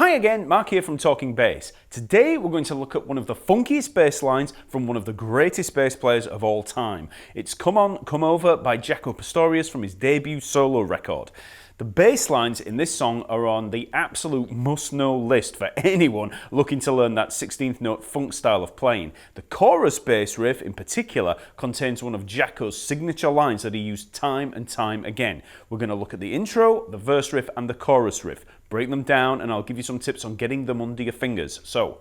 Hi again, Mark here from Talking Bass. Today we're going to look at one of the funkiest bass lines from one of the greatest bass players of all time. It's Come On, Come Over by Jaco Pastorius from his debut solo record. The bass lines in this song are on the absolute must-know list for anyone looking to learn that 16th note funk style of playing. The chorus bass riff in particular contains one of Jaco's signature lines that he used time and time again. We're going to look at the intro, the verse riff and the chorus riff, break them down, and I'll give you some tips on getting them under your fingers. So,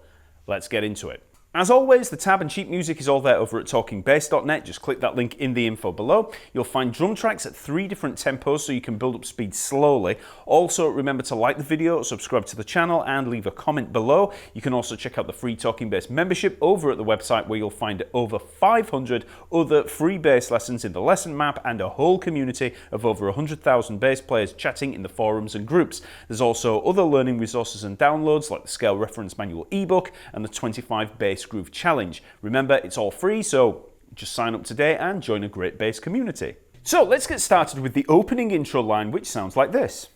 let's get into it. As always, the tab and sheet music is all there over at talkingbass.net. Just click that link in the info below. You'll find drum tracks at 3 different tempos so you can build up speed slowly. Also, remember to like the video, subscribe to the channel, and leave a comment below. You can also check out the free Talking Bass membership over at the website, where you'll find over 500 other free bass lessons in the lesson map and a whole community of over 100,000 bass players chatting in the forums and groups. There's also other learning resources and downloads like the Scale Reference Manual ebook and the 25 Bass Groove Challenge. Remember, it's all free, so just sign up today and join a great bass community. So let's get started with the opening intro line, which sounds like this.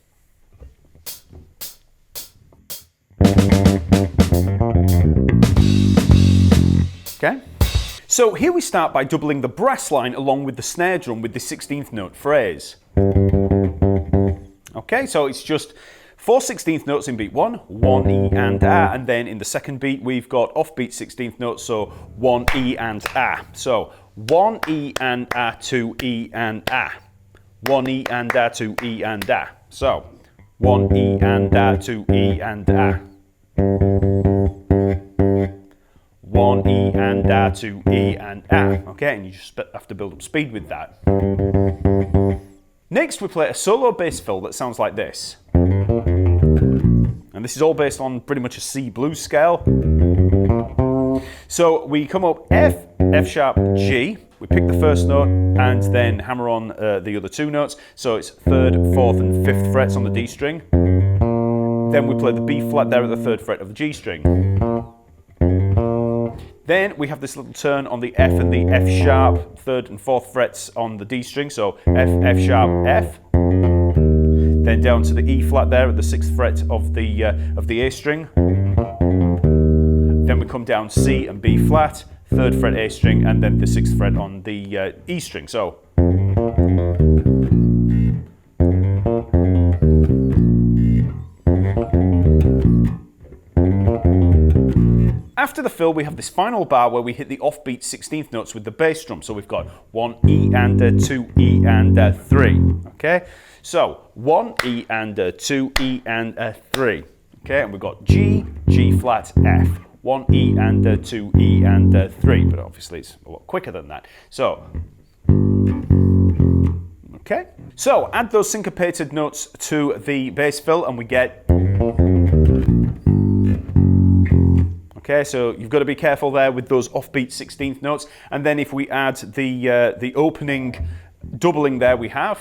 Okay, so here we start by doubling the brass line along with the snare drum with the 16th note phrase. Okay, so it's just 4 16th notes in beat 1, 1 E and A, and then in the second beat we've got offbeat 16th notes, so 1 E and A. So 1 E and A, 2 E and A. 1 E and A, 2 E and A. So 1 E and A, 2 E and A. 1 E and A, 2 E and A. Okay, and you just have to build up speed with that. Next we play a solo bass fill that sounds like this. And this is all based on pretty much a C blues scale. So we come up F, F sharp, G. We pick the first note and then hammer on the other 2 notes. So it's 3rd, 4th and 5th frets on the D string. Then we play the B flat there at the 3rd fret of the G string. Then we have this little turn on the F and the F sharp, 3rd and 4th frets on the D string. So F, F sharp, F. Then down to the E flat there at the 6th fret of the A string. Then we come down C and B flat, 3rd fret A string, and then the 6th fret on the E string. So. After the fill, we have this final bar where we hit the offbeat 16th notes with the bass drum. So we've got 1 E and a 2 E and a 3. Okay, so 1 E and a 2 E and a 3. Okay, and we've got G, G flat, F. 1 E and a 2 E and a 3. But obviously it's a lot quicker than that. So, okay, so add those syncopated notes to the bass fill and we get. Okay, so you've got to be careful there with those offbeat 16th notes. And then if we add the opening doubling there we have.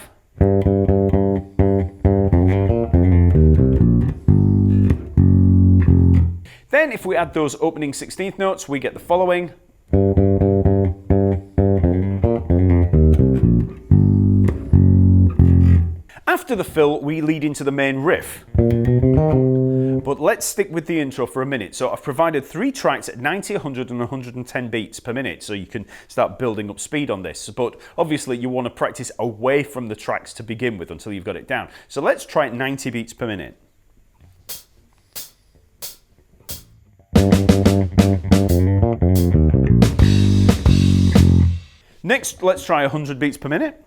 Then if we add those opening 16th notes, we get the following. After the fill, we lead into the main riff. But let's stick with the intro for a minute. So I've provided 3 tracks at 90, 100 and 110 beats per minute, so you can start building up speed on this. But obviously you want to practice away from the tracks to begin with until you've got it down. So let's try 90 beats per minute. Next, let's try 100 beats per minute.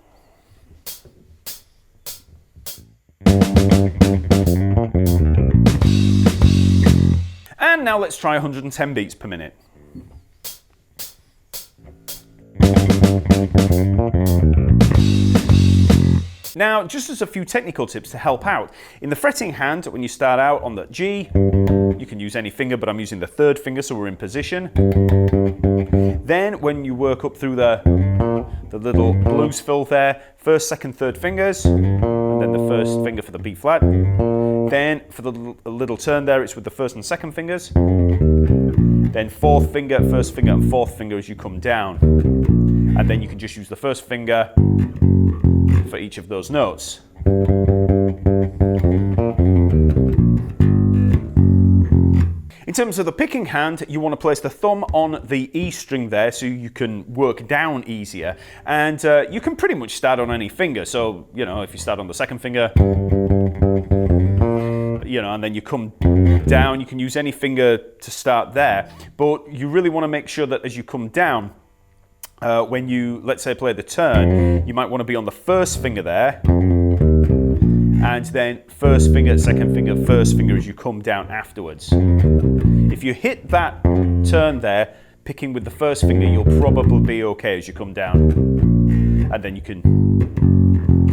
And now let's try 110 beats per minute. Now, just as a few technical tips to help out, in the fretting hand, when you start out on the G, you can use any finger, but I'm using the 3rd finger, so we're in position. Then, when you work up through the little blues fill there, 1st, 2nd, 3rd fingers, and then the 1st finger for the B flat. Then, for the little turn there, it's with the 1st and 2nd fingers. Then 4th finger, 1st finger, and 4th finger as you come down. And then you can just use the 1st finger for each of those notes. In terms of the picking hand, you want to place the thumb on the E string there so you can work down easier, and you can pretty much start on any finger. So, you know, if you start on the second finger, you know, and then you come down, you can use any finger to start there, but you really want to make sure that as you come down, when you, let's say, play the turn, you might want to be on the first finger there, and then first finger, second finger, first finger as you come down afterwards. If you hit that turn there, picking with the first finger, you'll probably be okay as you come down. And then you can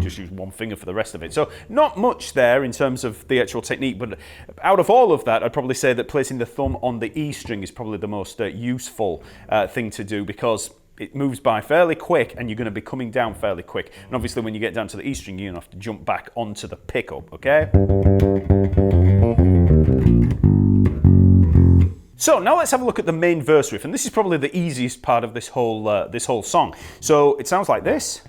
just use one finger for the rest of it. So not much there in terms of the actual technique, but out of all of that, I'd probably say that placing the thumb on the E string is probably the most useful thing to do, because it moves by fairly quick and you're going to be coming down fairly quick. And obviously when you get down to the E string, you're going to have to jump back onto the pickup, okay? So now let's have a look at the main verse riff, and this is probably the easiest part of this whole song. So it sounds like this.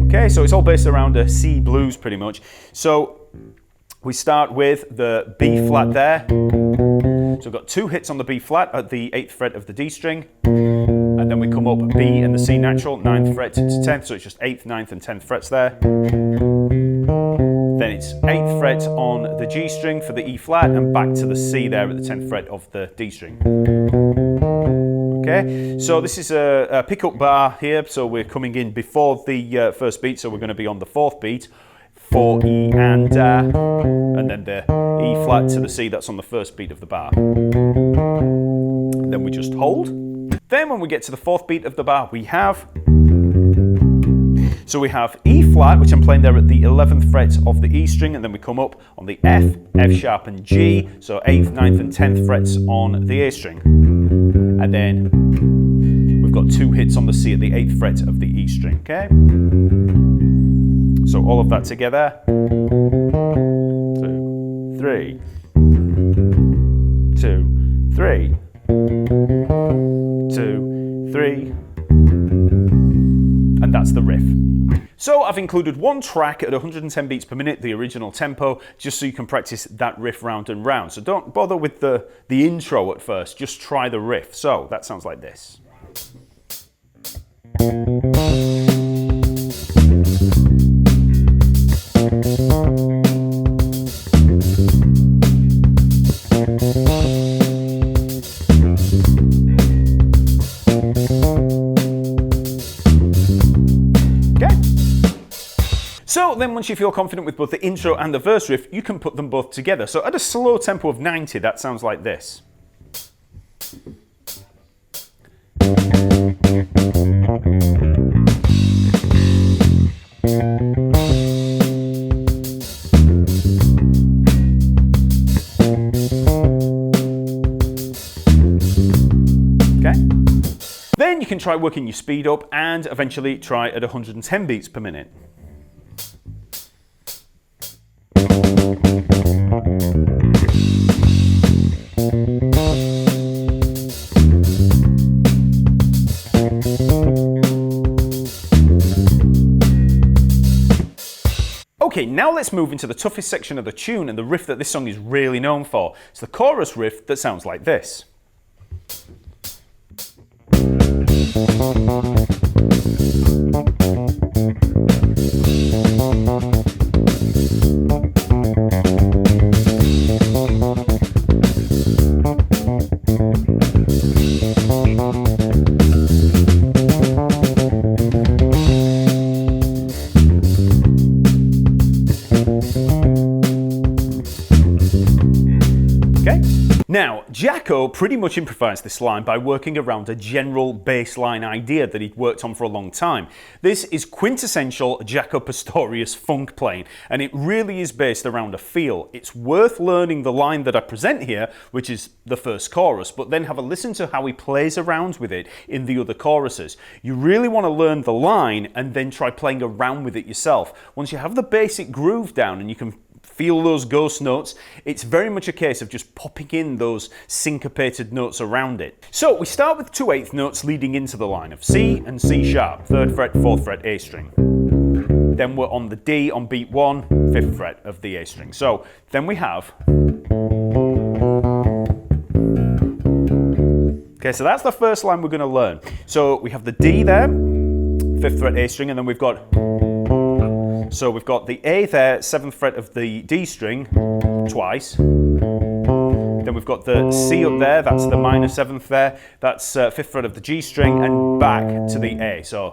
Okay, so it's all based around a C blues pretty much. So we start with the B flat there. So we've got 2 hits on the B flat at the 8th fret of the D string, and then we come up B and the C natural, 9th fret to 10th, so it's just 8th, 9th and 10th frets there. Then it's 8th fret on the G string for the E flat, and back to the C there at the 10th fret of the D string. Okay, so this is a pickup bar here, so we're coming in before the first beat, so we're going to be on the 4th beat. 4 E and then the E flat to the C, that's on the first beat of the bar. Then we just hold. Then when we get to the 4th beat of the bar, we have E flat, which I'm playing there at the 11th fret of the E string, and then we come up on the F, F sharp and G, so 8th, 9th and 10th frets on the A string. And then we've got 2 hits on the C at the 8th fret of the E string, okay? So all of that together. 2, 3. 2, 3. 2, 3. And that's the riff. So I've included one track at 110 beats per minute, the original tempo, just so you can practice that riff round and round. So don't bother with the intro at first, just try the riff. So that sounds like this. So then once you feel confident with both the intro and the verse riff, you can put them both together. So at a slow tempo of 90, that sounds like this. Okay. Then you can try working your speed up and eventually try at 110 beats per minute. Okay, now let's move into the toughest section of the tune and the riff that this song is really known for. It's the chorus riff that sounds like this. Now, Jaco pretty much improvised this line by working around a general bass line idea that he'd worked on for a long time. This is quintessential Jaco Pastorius funk playing, and it really is based around a feel. It's worth learning the line that I present here, which is the first chorus, but then have a listen to how he plays around with it in the other choruses. You really want to learn the line and then try playing around with it yourself. Once you have the basic groove down and you can feel those ghost notes, it's very much a case of just popping in those syncopated notes around it. So we start with 2/8 notes leading into the line of C and C sharp, 3rd fret, 4th fret, A string. then we're on the D on beat 1, 5th fret of the A string. So then we have, okay, so that's the first line we're going to learn. So we have the D there, 5th fret A string, and then we've got, so we've got the A there, 7th fret of the D string, twice. Then we've got the C up there, that's the minor 7th there, that's 5th fret of the G string, and back to the A. So.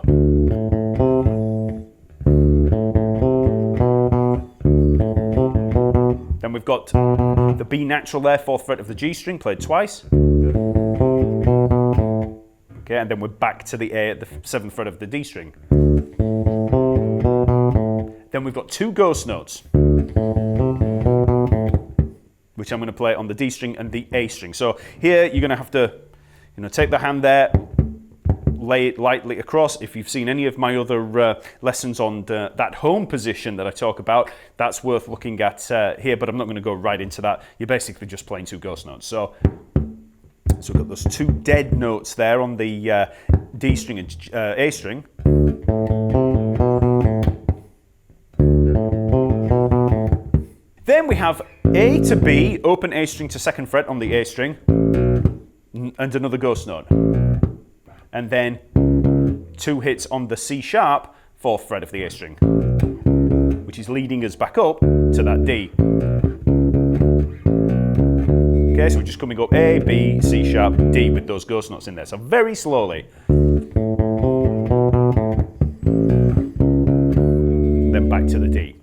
Then we've got the B natural there, 4th fret of the G string, played twice. Okay, and then we're back to the A at the 7th fret of the D string. Then we've got 2 ghost notes, which I'm going to play on the D string and the A string. So here you're going to have to, take the hand there, lay it lightly across. If you've seen any of my other lessons on that home position that I talk about, that's worth looking at here, but I'm not going to go right into that. You're basically just playing 2 ghost notes. So we've got those 2 dead notes there on the D string and A string. Then we have A to B, open A string to 2nd fret on the A string, and another ghost note. And then 2 hits on the C sharp, 4th fret of the A string, which is leading us back up to that D. Okay, so we're just coming up A, B, C sharp, D with those ghost notes in there. So very slowly. Then back to the D.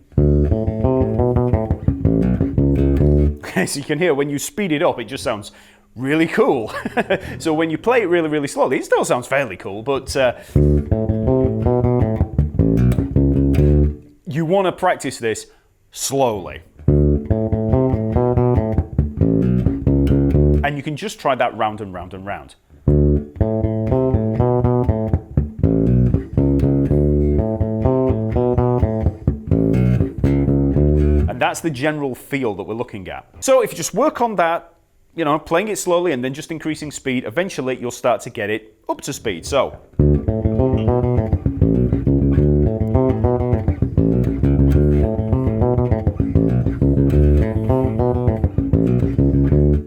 Okay, so you can hear when you speed it up, it just sounds really cool. So when you play it really, really slowly, it still sounds fairly cool, but you want to practice this slowly. And you can just try that round and round and round. And that's the general feel that we're looking at. So if you just work on that, playing it slowly and then just increasing speed, eventually you'll start to get it up to speed. So.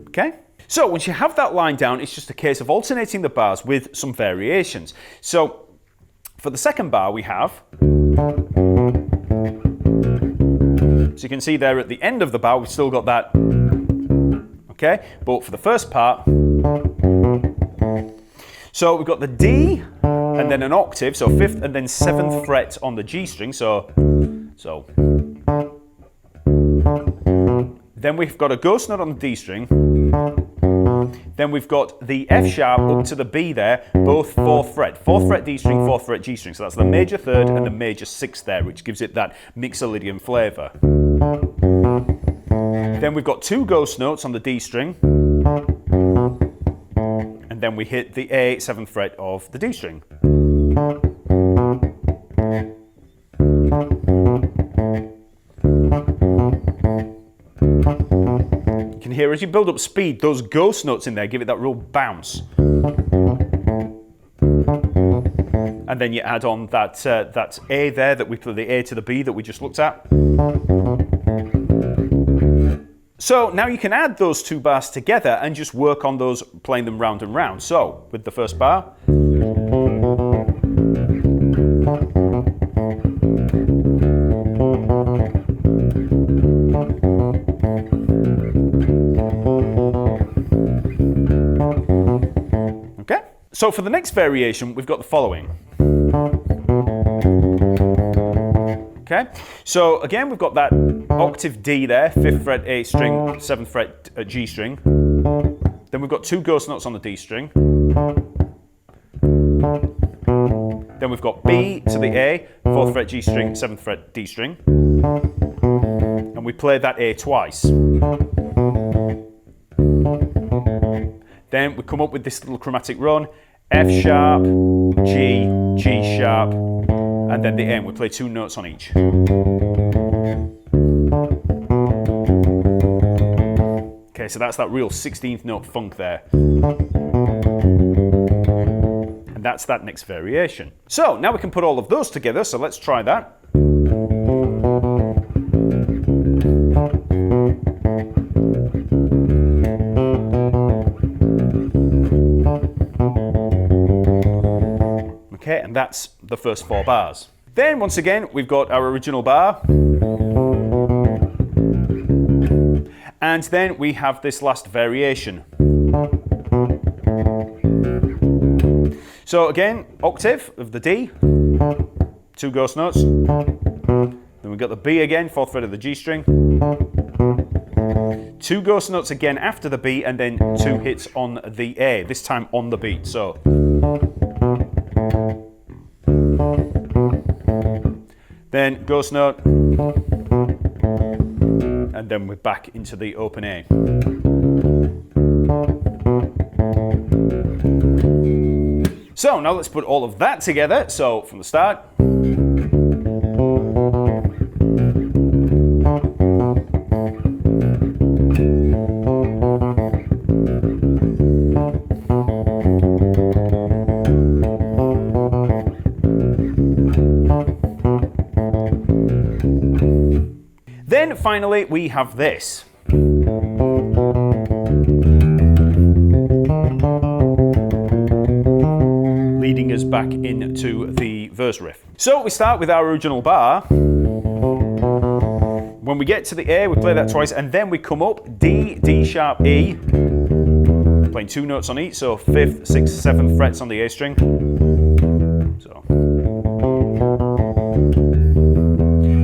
Okay? So once you have that line down, it's just a case of alternating the bars with some variations. So for the second bar we have, so you can see there at the end of the bar we've still got that. Okay, but for the first part, so we've got the D and then an octave, so 5th and then 7th fret on the G string, so then we've got a ghost note on the D string, then we've got the F sharp up to the B there, both 4th fret D string, 4th fret G string, so that's the major 3rd and the major 6th there, which gives it that mixolydian flavour. Then we've got 2 ghost notes on the D string, and then we hit the A 7th fret of the D string. You can hear as you build up speed, those ghost notes in there give it that real bounce. And then you add on that A there, that we play the A to the B that we just looked at. So now you can add those 2 bars together and just work on those, playing them round and round. So with the first bar. Okay, so for the next variation, we've got the following. Okay, so again, we've got that octave D there, 5th fret A string, 7th fret G string. Then we've got 2 ghost notes on the D string. Then we've got B to the A, 4th fret G string, 7th fret D string. And we play that A twice. Then we come up with this little chromatic run, F sharp, G, G sharp, and then the A, and we play 2 notes on each. Okay, so that's that real 16th note funk there. And that's that next variation. So now we can put all of those together, so let's try that. That's the first 4 bars. Then once again, we've got our original bar. And then we have this last variation. So again, octave of the D, 2 ghost notes. Then we've got the B again, 4th fret of the G string. 2 ghost notes again after the B, and then 2 hits on the A, this time on the beat. So then ghost note, and then we're back into the open A. So now let's put all of that together. So from the start. Then finally we have this. Leading us back into the verse riff. So we start with our original bar. When we get to the A, we play that twice, and then we come up D, D sharp, E, playing 2 notes on each, so 5th, 6th, 7th frets on the A string. So.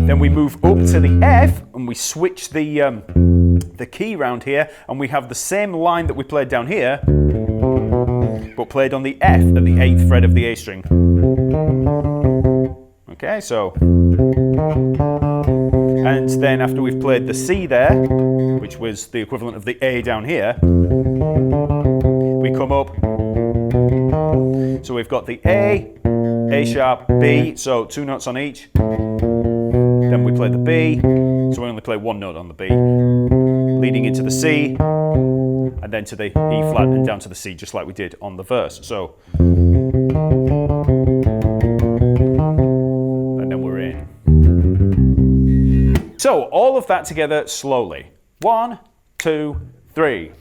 Then we move up to the F, and we switch the key round here, and we have the same line that we played down here, but played on the F at the 8th fret of the A string. Okay, so. And then after we've played the C there, which was the equivalent of the A down here, we come up. So we've got the A sharp, B, so 2 notes on each. Then we play the B, so we only play 1 note on the B, leading into the C, and then to the E flat and down to the C, just like we did on the verse. So, and then we're in. So all of that together slowly. 1, 2, 3.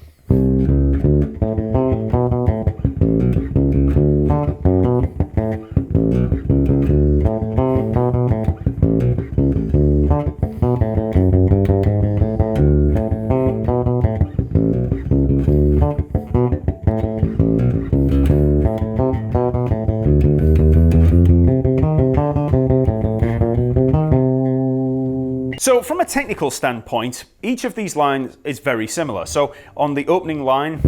So from a technical standpoint, each of these lines is very similar. So on the opening line,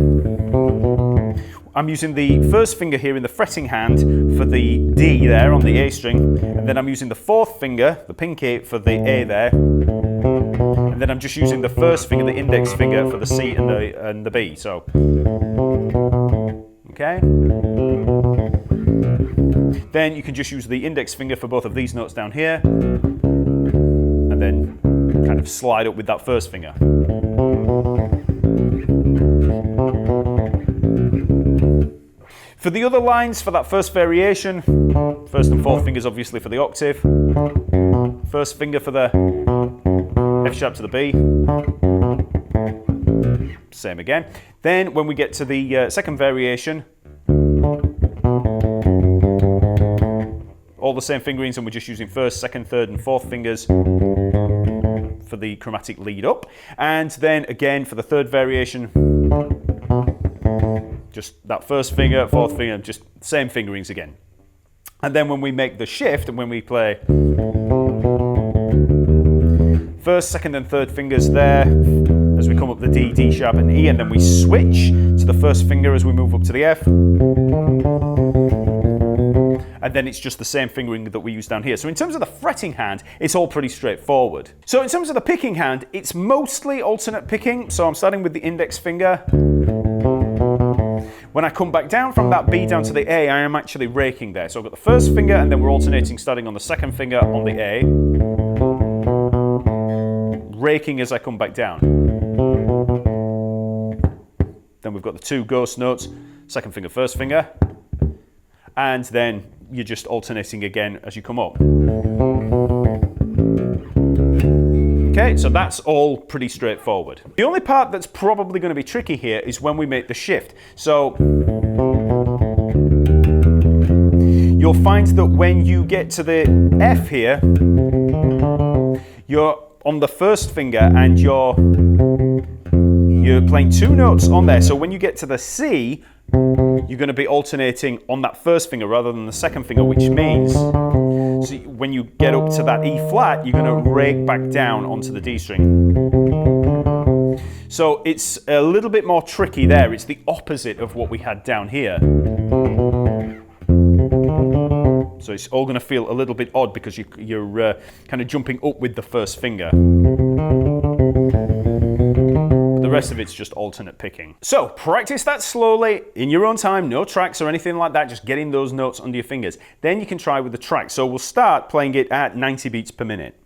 I'm using the first finger here in the fretting hand for the D there on the A string, and then I'm using the 4th finger, the pinky, for the A there, and then I'm just using the first finger, the index finger, for the C and the B. So, okay. Then you can just use the index finger for both of these notes down here, and then kind of slide up with that first finger. For the other lines, for that first variation, 1st and 4th fingers obviously for the octave, 1st finger for the F sharp to the B, same again. Then when we get to the 2nd variation, all the same fingerings, and we're just using 1st, 2nd, 3rd and 4th fingers for the chromatic lead up. And then again for the 3rd variation, just that 1st finger, 4th finger, just same fingerings again. And then when we make the shift, and when we play 1st, 2nd and 3rd fingers there, as we come up the D, D sharp and E, and then we switch to the 1st finger as we move up to the F. And then it's just the same fingering that we use down here. So in terms of the fretting hand, it's all pretty straightforward. So in terms of the picking hand, it's mostly alternate picking. So I'm starting with the index finger. When I come back down from that B down to the A, I am actually raking there. So I've got the 1st finger, and then we're alternating starting on the 2nd finger on the A, raking as I come back down. Then we've got the 2 ghost notes, 2nd finger, 1st finger, and then you're just alternating again as you come up. Okay, so that's all pretty straightforward. The only part that's probably going to be tricky here is when we make the shift. So you'll find that when you get to the F here, you're on the first finger and you're playing 2 notes on there. So when you get to the C, you're going to be alternating on that first finger rather than the second finger, which means so when you get up to that E flat, you're going to rake back down onto the D string. So it's a little bit more tricky there. It's the opposite of what we had down here. So it's all going to feel a little bit odd because you're kind of jumping up with the first finger. The rest of it's just alternate picking. So practice that slowly in your own time, no tracks or anything like that, just getting those notes under your fingers. Then you can try with the track. So we'll start playing it at 90 beats per minute.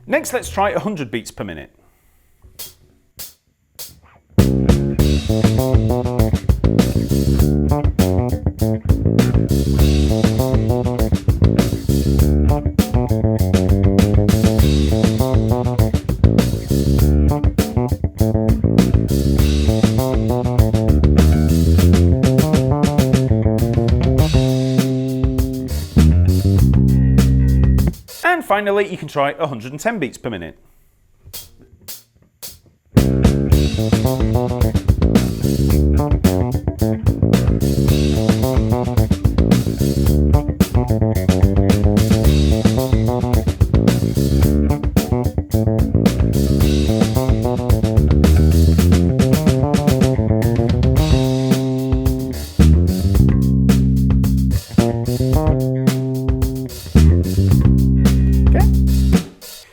Next, let's try 100 beats per minute. And finally, you can try 110 beats per minute.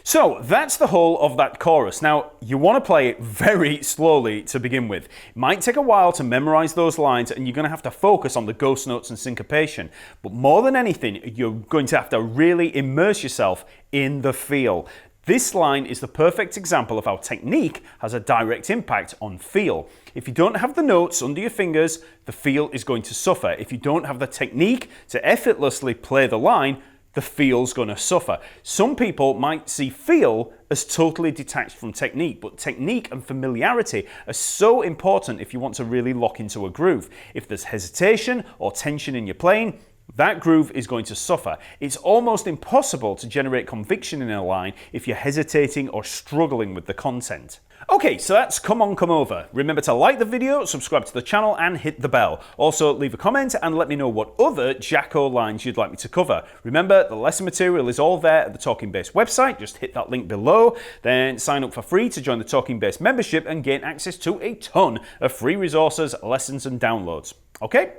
So that's the whole of that chorus. Now, you want to play it very slowly to begin with. It might take a while to memorize those lines and you're going to have to focus on the ghost notes and syncopation. But more than anything, you're going to have to really immerse yourself in the feel. This line is the perfect example of how technique has a direct impact on feel. If you don't have the notes under your fingers, the feel is going to suffer. If you don't have the technique to effortlessly play the line, the feel's going to suffer. Some people might see feel as totally detached from technique, but technique and familiarity are so important if you want to really lock into a groove. If there's hesitation or tension in your playing, that groove is going to suffer. It's almost impossible to generate conviction in a line if you're hesitating or struggling with the content. Okay, so that's Come On, Come Over. Remember to like the video, subscribe to the channel and hit the bell. Also leave a comment and let me know what other Jaco lines you'd like me to cover. Remember, the lesson material is all there at the Talkingbass website. Just hit that link below, then sign up for free to join the Talkingbass membership and gain access to a ton of free resources, lessons and downloads. Okay,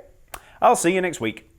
I'll see you next week.